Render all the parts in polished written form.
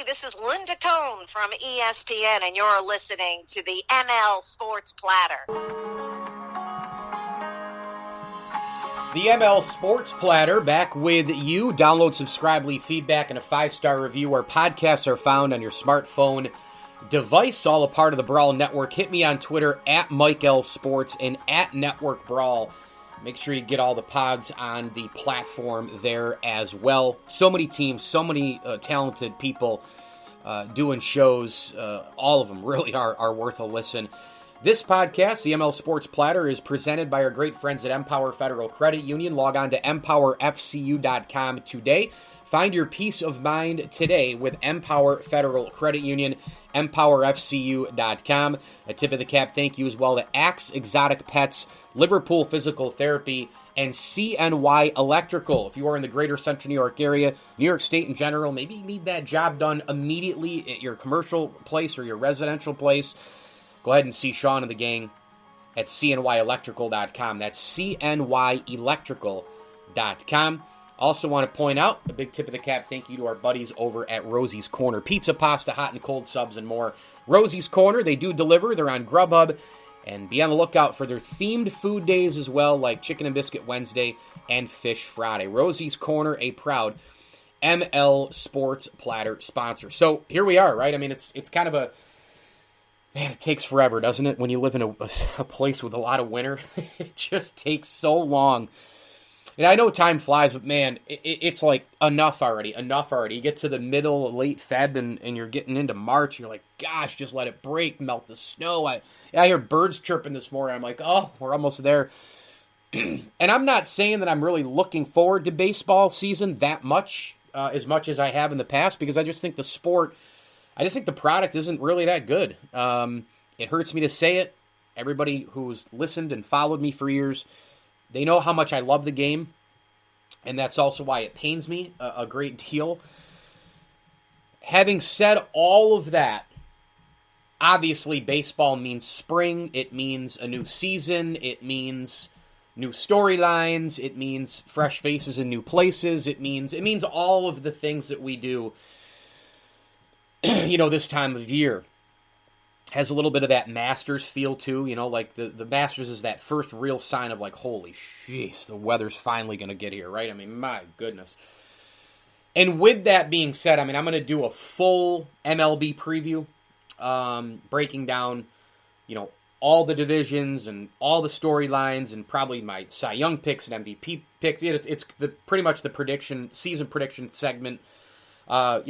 this is Linda Cohn from ESPN, and you're listening to the ML Sports Platter. The ML Sports Platter, back with you. Download, subscribe, leave feedback, and a 5-star review. Our podcasts are found on your smartphone device, all a part of the Brawl Network. Hit me on Twitter, at Mike L. Sports, and at Network Brawl. Make sure you get all the pods on the platform there as well. So many teams, so many talented people doing shows. All of them really are worth a listen. This podcast, the ML Sports Platter, is presented by our great friends at Empower Federal Credit Union. Log on to empowerfcu.com today. Find your peace of mind today with Empower Federal Credit Union, empowerfcu.com. A tip of the cap thank you as well to Axe Exotic Pets, Liverpool Physical Therapy, and CNY Electrical. If you are in the greater Central New York area, New York State in general, maybe you need that job done immediately at your commercial place or your residential place, go ahead and see Sean and the gang at cnyelectrical.com. That's cnyelectrical.com. Also want to point out, a big tip of the cap thank you to our buddies over at Rosie's Corner. Pizza, pasta, hot and cold subs, and more. Rosie's Corner, they do deliver. They're on Grubhub. And be on the lookout for their themed food days as well, like Chicken and Biscuit Wednesday and Fish Friday. Rosie's Corner, a proud ML Sports Platter sponsor. So here we are, right? I mean, it's kind of a... Man, it takes forever, doesn't it? When you live in a place with a lot of winter, it just takes so long. And I know time flies, but man, it's like enough already. You get to the middle, late Feb, and you're getting into March. You're like, gosh, just let it break, melt the snow. I hear birds chirping this morning. I'm like, oh, we're almost there. And I'm not saying that I'm really looking forward to baseball season that much as I have in the past, because I just think the product isn't really that good. It hurts me to say it. Everybody who's listened and followed me for years, they know how much I love the game, and that's also why it pains me a great deal. Having said all of that, obviously baseball means spring, it means a new season, it means new storylines, it means fresh faces in new places, it means all of the things that we do, this time of year. Has a little bit of that Masters feel too, like the Masters is that first real sign of like, holy jeez, the weather's finally going to get here, right? I mean, my goodness. And with that being said, I'm going to do a full MLB preview, breaking down, all the divisions and all the storylines and probably my Cy Young picks and MVP picks. It's pretty much the season prediction segment. A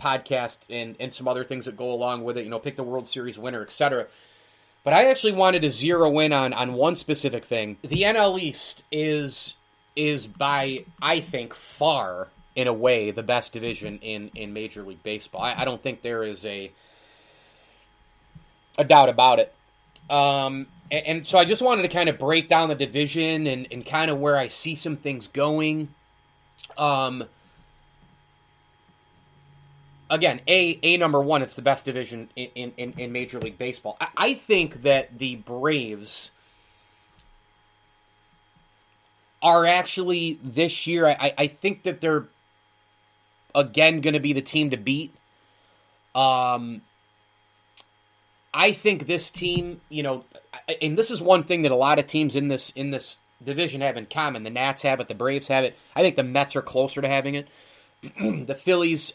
podcast and some other things that go along with it, pick the World Series winner, etc. But I actually wanted to zero in on one specific thing. The NL East is by, I think, far, in a way, the best division in Major League Baseball. I don't think there is a doubt about it. And so I just wanted to kind of break down the division and kind of where I see some things going. Again, number one, it's the best division in Major League Baseball. I think that the Braves are actually, this year, I think that they're, again, going to be the team to beat. I think this team, and this is one thing that a lot of teams in this division have in common. The Nats have it, the Braves have it. I think the Mets are closer to having it. The Phillies,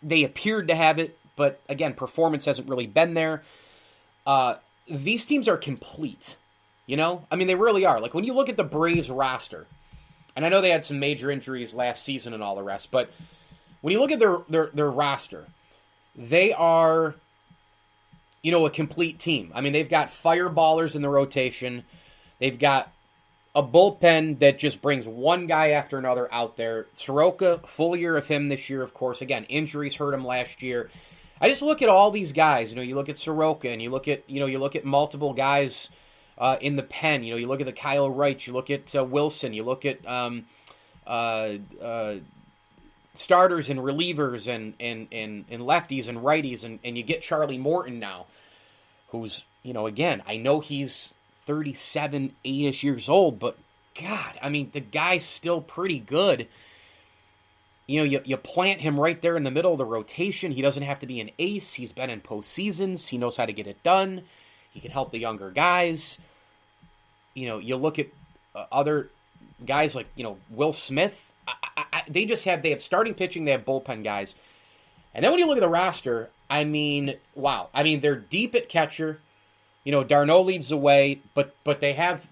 they appeared to have it, but again, performance hasn't really been there. These teams are complete, they really are. Like, when you look at the Braves roster, and I know they had some major injuries last season and all the rest, but when you look at their roster, they are, a complete team. They've got fireballers in the rotation. They've got a bullpen that just brings one guy after another out there. Soroka, full year of him this year, of course. Again, injuries hurt him last year. I just look at all these guys. You look at Soroka, and you look at multiple guys in the pen. You look at the Kyle Wright. You look at Wilson. You look at starters and relievers and lefties and righties, and you get Charlie Morton now, who's, again, I know he's 37, 8-ish years old, but God, the guy's still pretty good. You plant him right there in the middle of the rotation. He doesn't have to be an ace. He's been in postseasons. He knows how to get it done. He can help the younger guys. You look at other guys like, Will Smith. They have starting pitching. They have bullpen guys. And then when you look at the roster, wow. They're deep at catcher. D'Arnaud leads the way, but they have,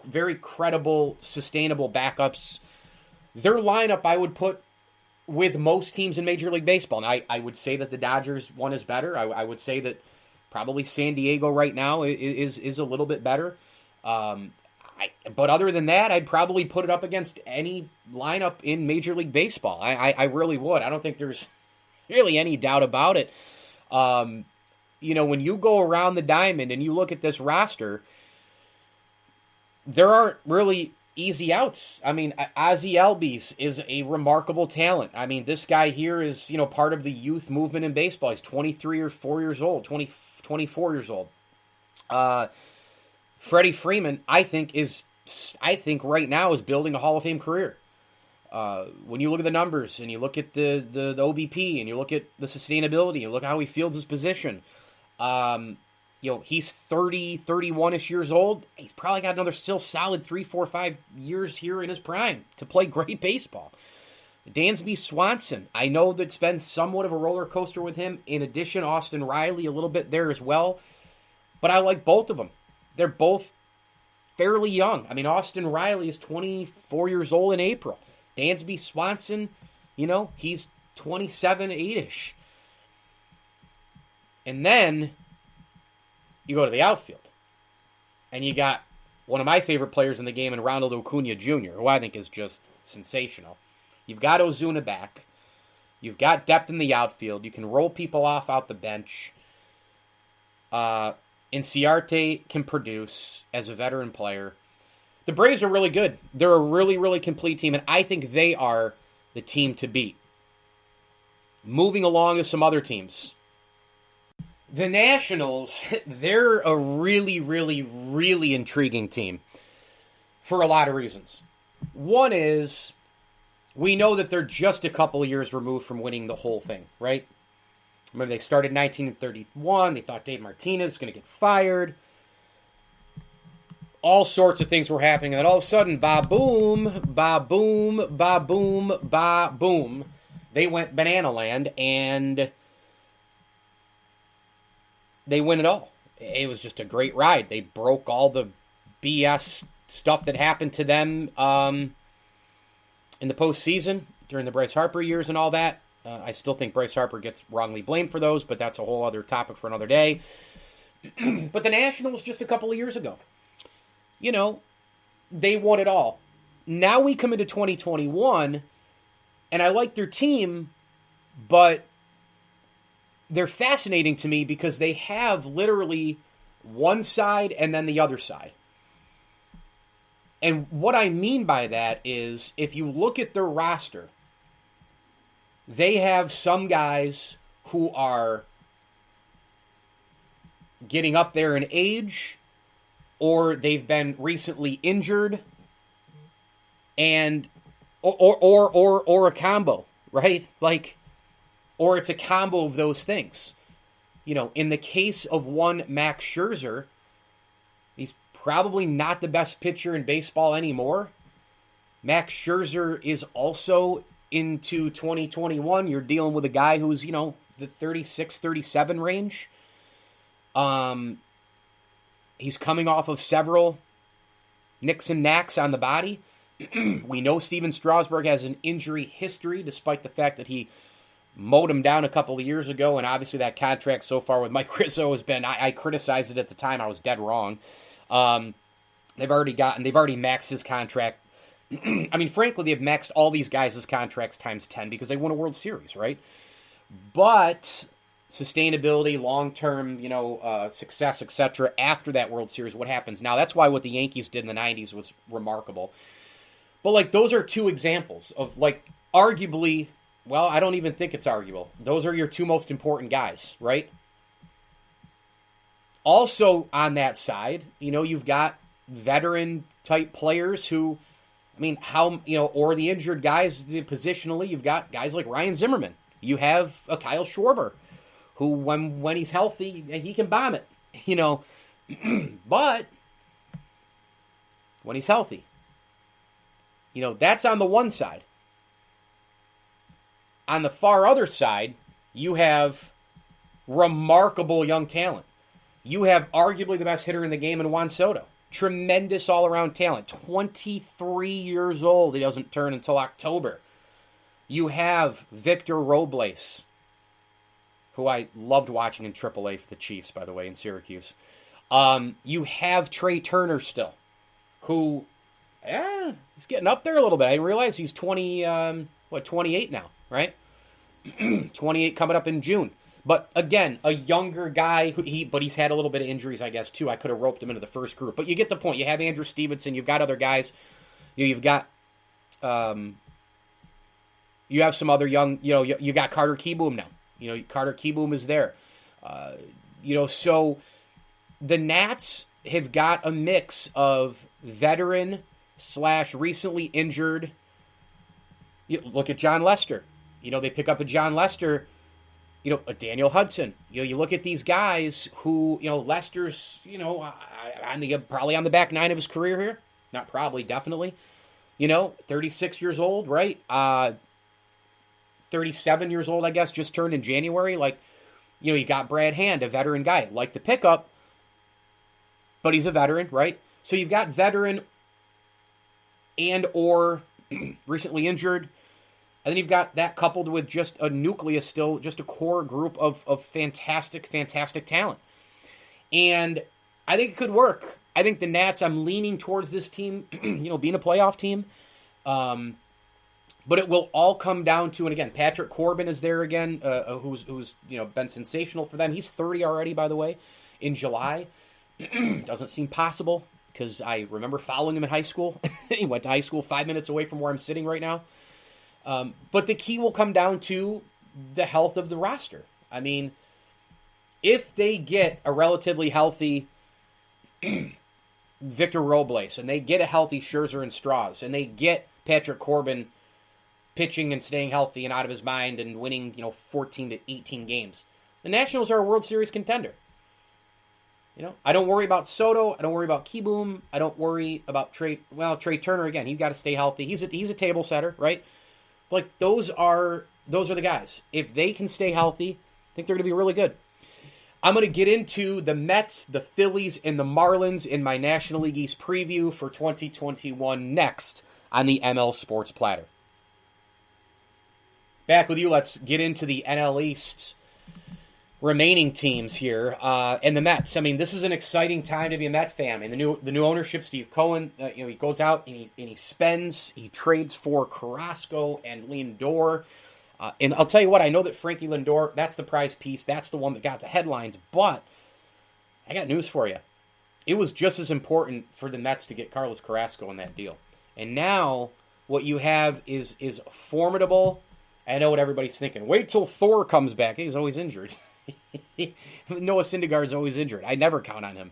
very credible, sustainable backups. Their lineup, I would put with most teams in Major League Baseball. And I would say that the Dodgers one is better. I would say that probably San Diego right now is a little bit better. But other than that, I'd probably put it up against any lineup in Major League Baseball. I really would. I don't think there's really any doubt about it. When you go around the diamond and you look at this roster, there aren't really easy outs. Ozzie Albies is a remarkable talent. This guy here is, part of the youth movement in baseball. He's 24 years old. Freddy Freeman, I think right now is building a Hall of Fame career. When you look at the numbers and you look at the OBP and you look at the sustainability, you look at how he fields his position. He's 31-ish years old. He's probably got another still solid 3, 4, 5 years here in his prime to play great baseball. Dansby Swanson, I know that's been somewhat of a roller coaster with him. In addition, Austin Riley a little bit there as well. But I like both of them. They're both fairly young. Austin Riley is 24 years old in April. Dansby Swanson, he's 27, 8-ish. And then you go to the outfield. And you got one of my favorite players in the game in Ronald Acuna Jr., who I think is just sensational. You've got Ozuna back. You've got depth in the outfield. You can roll people off out the bench. Inciarte can produce as a veteran player. The Braves are really good. They're a really, really complete team, and I think they are the team to beat. Moving along to some other teams. The Nationals, they're a really, really, really intriguing team for a lot of reasons. One is, we know that they're just a couple of years removed from winning the whole thing, right? Remember, they started in 1931. They thought Dave Martinez was going to get fired. All sorts of things were happening. And then all of a sudden, ba-boom, ba-boom, ba-boom, ba-boom. They went banana land, and they win it all. It was just a great ride. They broke all the BS stuff that happened to them in the postseason during the Bryce Harper years and all that. I still think Bryce Harper gets wrongly blamed for those, but that's a whole other topic for another day. But the Nationals just a couple of years ago, they won it all. Now we come into 2021, and I like their team, but they're fascinating to me because they have literally one side and then the other side. And what I mean by that is, if you look at their roster, they have some guys who are getting up there in age, or they've been recently injured, and or a combo, right? Or it's a combo of those things. In the case of one Max Scherzer, he's probably not the best pitcher in baseball anymore. Max Scherzer is also into 2021. You're dealing with a guy who's, the 36, 37 range. He's coming off of several nicks and knacks on the body. We know Steven Strasburg has an injury history, despite the fact that he mowed him down a couple of years ago, and obviously that contract so far with Mike Rizzo has been, I criticized it at the time, I was dead wrong. They've already maxed his contract. Frankly, they've maxed all these guys' contracts times 10 because they won a World Series, right? But sustainability, long-term, success, etc. after that World Series, what happens now? That's why what the Yankees did in the 90s was remarkable. But, those are two examples of, arguably, well, I don't even think it's arguable. Those are your two most important guys, right? Also, on that side, you've got veteran-type players who, I mean, or the injured guys positionally, you've got guys like Ryan Zimmerman. You have a Kyle Schwarber, who when he's healthy, he can bomb it, but when he's healthy, that's on the one side. On the far other side, you have remarkable young talent. You have arguably the best hitter in the game in Juan Soto. Tremendous all-around talent. 23 years old. He doesn't turn until October. You have Victor Robles, who I loved watching in AAA for the Chiefs, by the way, in Syracuse. You have Trey Turner still, who, he's getting up there a little bit. I didn't realize he's 28 now, right? 28 coming up in June. But again, a younger guy, but he's had a little bit of injuries, I guess, too. I could have roped him into the first group. But you get the point. You have Andrew Stevenson. You've got other guys. You've got, you have some other young, you got Carter Kieboom now. Carter Kieboom is there. So the Nats have got a mix of veteran / recently injured. Look at John Lester. They pick up a John Lester, a Daniel Hudson. You look at these guys who, Lester's, probably on the back nine of his career here. Not probably, definitely. 36 years old, right? 37 years old, I guess, just turned in January. You got Brad Hand, a veteran guy. Like the pickup, but he's a veteran, right? So you've got veteran and or recently injured. And then you've got that coupled with just a nucleus still, just a core group of fantastic, fantastic talent. And I think it could work. I think the Nats, I'm leaning towards this team, being a playoff team. But it will all come down to, and again, Patrick Corbin is there again, who's been sensational for them. He's 30 already, by the way, in July. Doesn't seem possible because I remember following him in high school. He went to high school 5 minutes away from where I'm sitting right now. But the key will come down to the health of the roster. I mean, if they get a relatively healthy Victor Robles, and they get a healthy Scherzer and Strauss, and they get Patrick Corbin pitching and staying healthy and out of his mind and winning, 14 to 18 games, the Nationals are a World Series contender. I don't worry about Soto. I don't worry about Kieboom. I don't worry about Trey Turner again. He's got to stay healthy. He's a table setter, right? Those are the guys. If they can stay healthy, I think they're going to be really good. I'm going to get into the Mets, the Phillies, and the Marlins in my National League East preview for 2021 next on the ML Sports Platter. Back with you. Let's get into the NL East remaining teams here. And the Mets. I mean, this is an exciting time to be a Met fan. I mean, the new ownership, Steve Cohen, he goes out and he trades for Carrasco and Lindor. And I'll tell you what, I know that Frankie Lindor, that's the prize piece. That's the one that got the headlines. But I got news for you. It was just as important for the Mets to get Carlos Carrasco in that deal. And now what you have is formidable. I know what everybody's thinking. Wait till Thor comes back. He's always injured. Noah Syndergaard's always injured. I never count on him.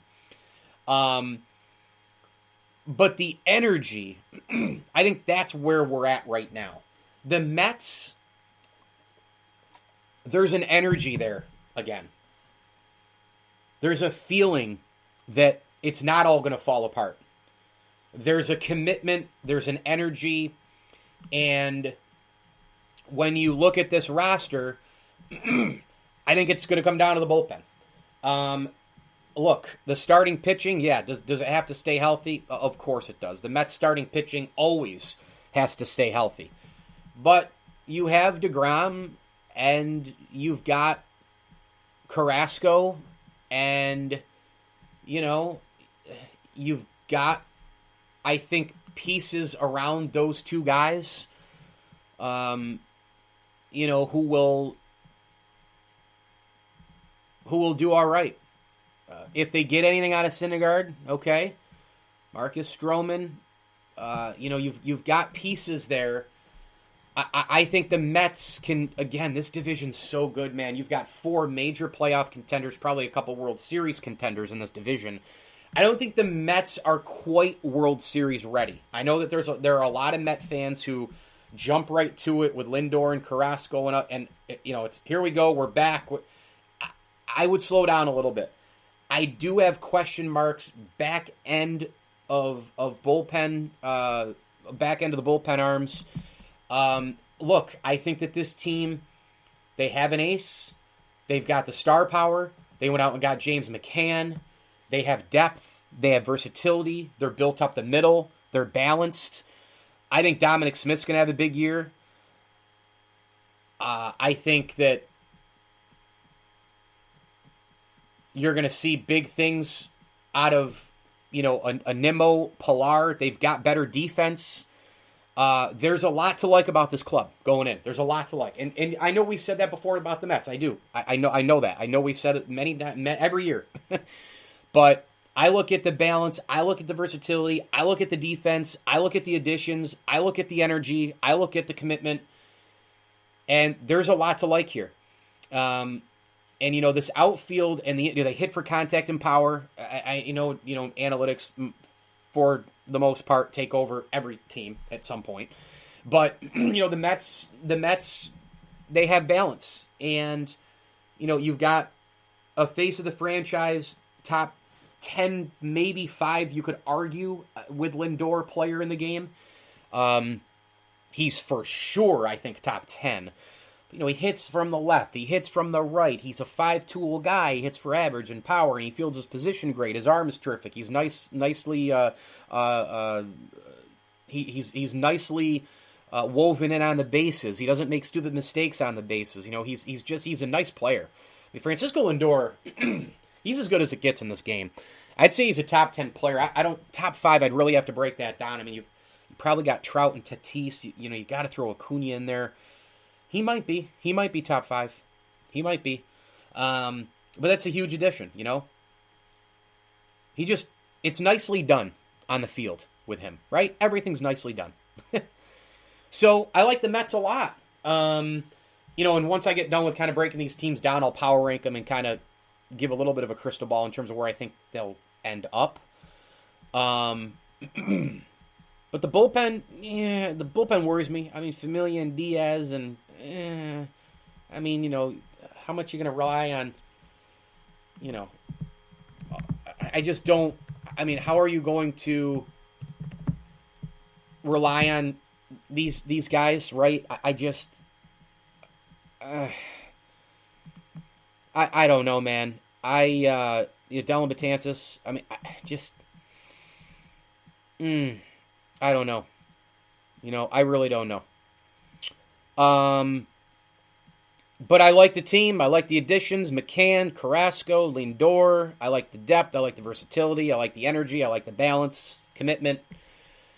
But the energy, I think that's where we're at right now. The Mets, there's an energy there again. There's a feeling that it's not all going to fall apart. There's a commitment, there's an energy, and when you look at this roster, I think it's going to come down to the bullpen. Look, the starting pitching, does it have to stay healthy? Of course it does. The Mets starting pitching always has to stay healthy. But you have DeGrom, and you've got Carrasco, and, you've got, I think, pieces around those two guys, who will do all right. If they get anything out of Syndergaard, okay. Marcus Stroman, you've got pieces there. I think the Mets can, again, this division's so good, man. You've got 4 major playoff contenders, probably a couple World Series contenders in this division. I don't think the Mets are quite World Series ready. I know that there are a lot of Met fans who jump right to it with Lindor and Carrasco going up, and it's here we go, we're back. I would slow down a little bit. I do have question marks back end of bullpen, back end of the bullpen arms. Look, I think that this team, they have an ace. They've got the star power. They went out and got James McCann. They have depth. They have versatility. They're built up the middle. They're balanced. I think Dominic Smith's going to have a big year. I think that you're going to see big things out of, a Nimmo, Pilar. They've got better defense. There's a lot to like about this club going in. There's a lot to like. And I know we said that before about the Mets. I do. I know that. I know we've said it many times, every year. But I look at the balance. I look at the versatility. I look at the defense. I look at the additions. I look at the energy. I look at the commitment. And there's a lot to like here. And this outfield and they hit for contact and power. Analytics for the most part take over every team at some point. But the Mets, they have balance, and you've got a face of the franchise, top 10, maybe 5. You could argue with Lindor, player in the game. He's for sure, I think, top 10. He hits from the left. He hits from the right. He's a 5-tool guy. He hits for average and power, and he fields his position great. His arm is terrific. He's nicely he's nicely woven in on the bases. He doesn't make stupid mistakes on the bases. He's a nice player. Francisco Lindor, he's as good as it gets in this game. I'd say he's a top 10 player. I don't top 5. I'd really have to break that down. I mean, you probably got Trout and Tatis. You got to throw Acuna in there. He might be top 5. He might be. But that's a huge addition, It's nicely done on the field with him, right? Everything's nicely done. So I like the Mets a lot. And once I get done with kind of breaking these teams down, I'll power rank them and kind of give a little bit of a crystal ball in terms of where I think they'll end up. But the bullpen worries me. I mean, Familia and Diaz and how much you're going to rely on, I just don't. I mean, how are you going to rely on these guys, right? I don't know, man. Dylan Betances, I mean, I don't know. I really don't know. But I like the team. I like the additions. McCann, Carrasco, Lindor. I like the depth. I like the versatility. I like the energy. I like the balance, commitment.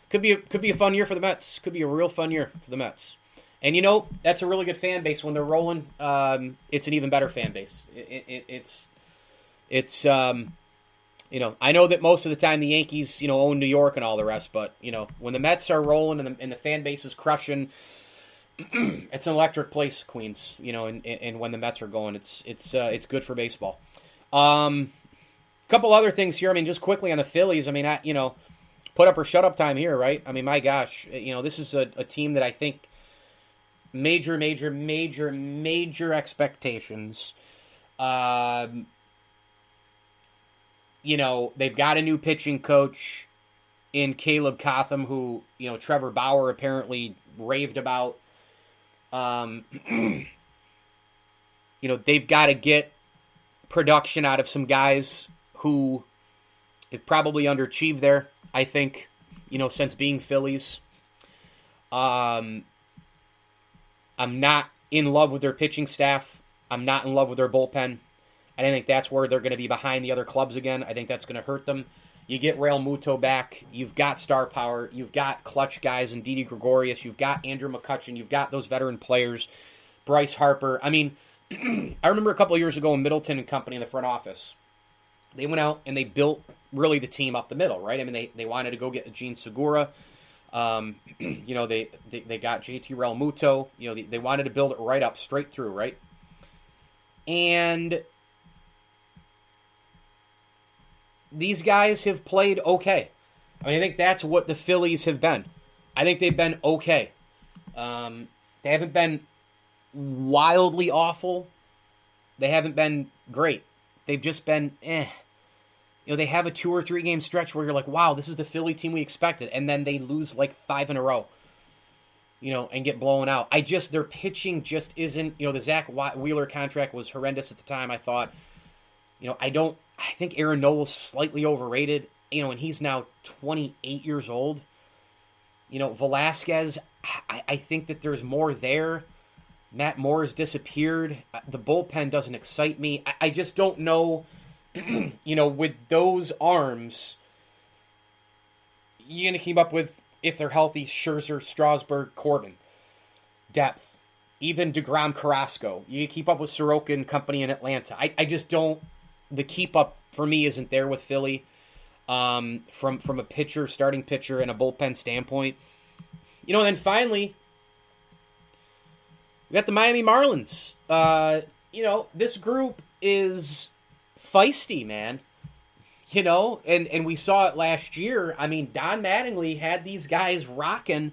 Could be a fun year for the Mets. Could be a real fun year for the Mets. And that's a really good fan base when they're rolling. It's an even better fan base. It's I know that most of the time the Yankees, own New York and all the rest, but when the Mets are rolling and the fan base is crushing, it's an electric place, Queens. And when the Mets are going, it's good for baseball. Couple other things here. I mean, just quickly on the Phillies. I mean, put up or shut up time here, right? I mean, my gosh, this is a team that I think major expectations. They've got a new pitching coach in Caleb Cotham, who, Trevor Bauer apparently raved about. They've got to get production out of some guys who have probably underachieved there, I think, since being Phillies. I'm not in love with their pitching staff. I'm not in love with their bullpen. I think that's where they're going to be behind the other clubs again. I think that's going to hurt them. You get Real Muto back. You've got star power. You've got clutch guys in Didi Gregorius. You've got Andrew McCutchen. You've got those veteran players. Bryce Harper. I mean, I remember a couple of years ago in Middleton and Company in the front office, they went out and they built really the team up the middle, right? I mean, they wanted to go get Gene Segura. They got JT Real Muto. They wanted to build it right up, straight through, right? And these guys have played okay. I mean, I think that's what the Phillies have been. I think they've been okay. They haven't been wildly awful. They haven't been great. They've just been they have a 2 or 3 game stretch where you're like, wow, this is the Philly team we expected. And then they lose like 5 in a row, and get blown out. Their pitching just isn't, the Zach Wheeler contract was horrendous at the time, I thought. I think Aaron Nola's slightly overrated, and he's now 28 years old. Velasquez, I think that there's more there. Matt Moore has disappeared. The bullpen doesn't excite me. I just don't know, with those arms, you're going to keep up with, if they're healthy, Scherzer, Strasburg, Corbin. Depth. Even DeGrom, Carrasco. You keep up with Soroka and company in Atlanta. I just don't. The keep up for me isn't there with Philly, from a starting pitcher, and a bullpen standpoint. And then finally, we got the Miami Marlins. This group is feisty, man. And we saw it last year. I mean, Don Mattingly had these guys rocking,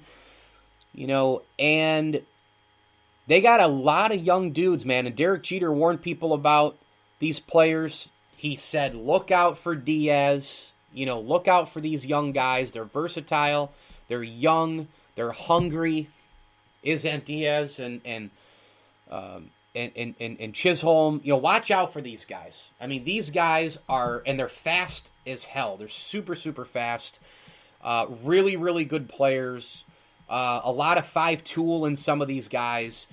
and they got a lot of young dudes, man. And Derek Jeter warned people about these players. He said, look out for Diaz. Look out for these young guys. They're versatile. They're young. They're hungry. Isn't Diaz and Chisholm. Watch out for these guys. I mean, these guys and they're fast as hell. They're super, super fast. Really, really good players. A lot of 5-tool in some of these guys.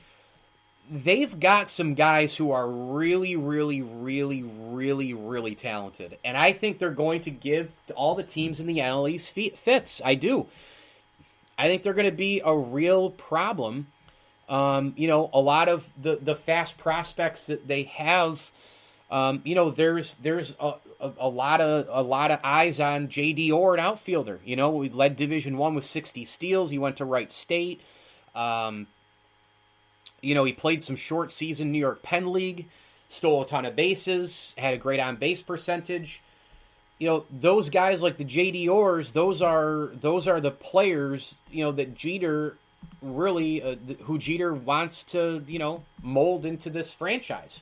They've got some guys who are really, really, really, really, really talented. And I think they're going to give all the teams in the NL East fits. I do. I think they're going to be a real problem. A lot of the fast prospects that they have, there's a lot of eyes on J.D. Orr, an outfielder. We led Division I with 60 steals. He went to Wright State. He played some short season New York Penn League, stole a ton of bases, had a great on-base percentage. Those guys like the J.D. Orrs, those are the players, that Jeter really, who Jeter wants to, mold into this franchise.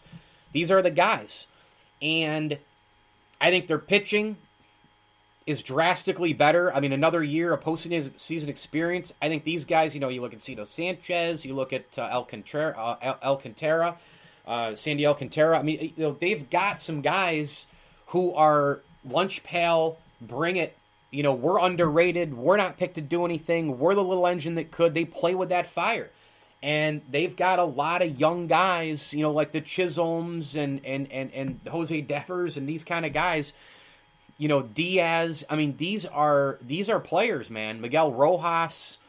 These are the guys. And I think their pitching is drastically better. I mean, another year of postseason experience. I think these guys, you look at Cito Sanchez, you look at Alcantara, Sandy Alcantara. I mean, they've got some guys who are lunch pail, bring it. We're underrated. We're not picked to do anything. We're the little engine that could. They play with that fire. And they've got a lot of young guys, like the Chisholms and Jose Devers and these kind of guys. Diaz. I mean, these are players, man. Miguel Rojas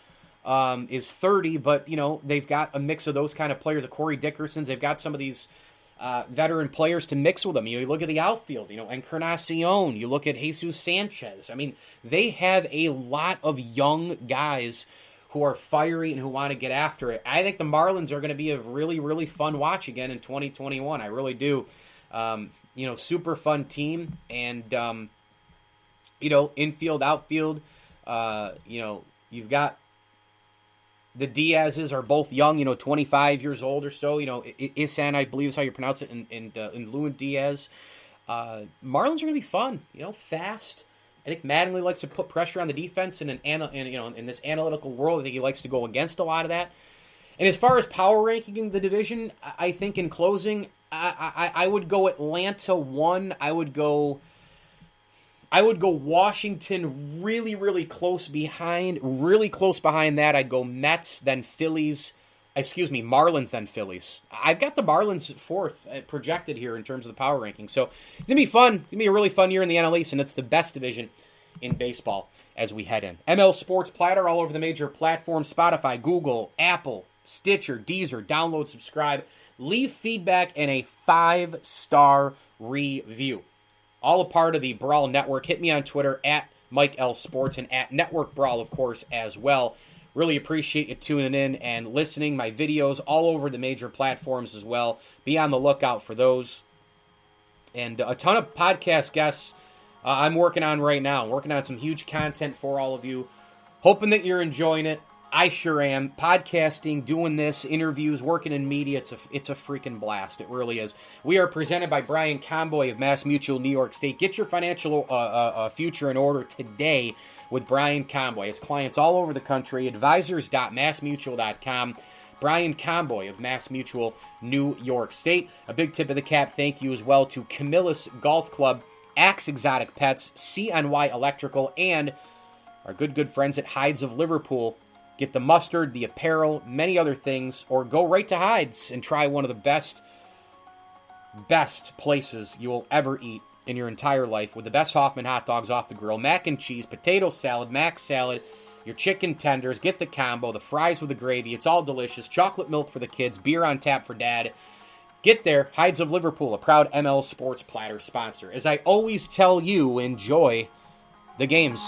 is 30, but, they've got a mix of those kind of players. The Corey Dickersons. They've got some of these veteran players to mix with them. You look at the outfield, Encarnacion. You look at Jesus Sanchez. I mean, they have a lot of young guys who are fiery and who want to get after it. I think the Marlins are going to be a really, really fun watch again in 2021. I really do. Super fun team. And, infield, outfield, you've got the Diazes are both young, 25 years old or so. Isan, I believe is how you pronounce it, and Lewin Diaz. Marlins are going to be fun, fast. I think Mattingly likes to put pressure on the defense in in this analytical world. I think he likes to go against a lot of that. And as far as power ranking the division, I think in closing, I would go Atlanta 1. I would go Washington really, really close behind. Really close behind that, I'd go Mets, then Phillies. Marlins, then Phillies. I've got the Marlins 4th projected here in terms of the power ranking. So it's going to be fun. It's going to be a really fun year in the NL East, and it's the best division in baseball as we head in. ML Sports Platter all over the major platforms: Spotify, Google, Apple, Stitcher, Deezer. Download, subscribe, leave feedback, and a 5-star review. All a part of the Brawl Network. Hit me on Twitter at Mike L Sports and at Network Brawl, of course, as well. Really appreciate you tuning in and listening. My videos all over the major platforms as well. Be on the lookout for those. And a ton of podcast guests I'm working on right now. I'm working on some huge content for all of you. Hoping that you're enjoying it. I sure am. Podcasting, doing this, interviews, working in media, it's a freaking blast. It really is. We are presented by Brian Comboy of Mass Mutual, New York State. Get your financial future in order today with Brian Comboy. His clients all over the country. Advisors.massmutual.com. Brian Comboy of Mass Mutual, New York State. A big tip of the cap thank you as well to Camillus Golf Club, Axe Exotic Pets, CNY Electrical, and our good friends at Hides of Liverpool. Get the mustard, the apparel, many other things, or go right to Hides and try one of the best places you will ever eat in your entire life with the best Hoffman hot dogs off the grill, mac and cheese, potato salad, mac salad, your chicken tenders, get the combo, the fries with the gravy, it's all delicious, chocolate milk for the kids, beer on tap for dad. Get there, Hides of Liverpool, a proud ML Sports Platter sponsor. As I always tell you, enjoy the games.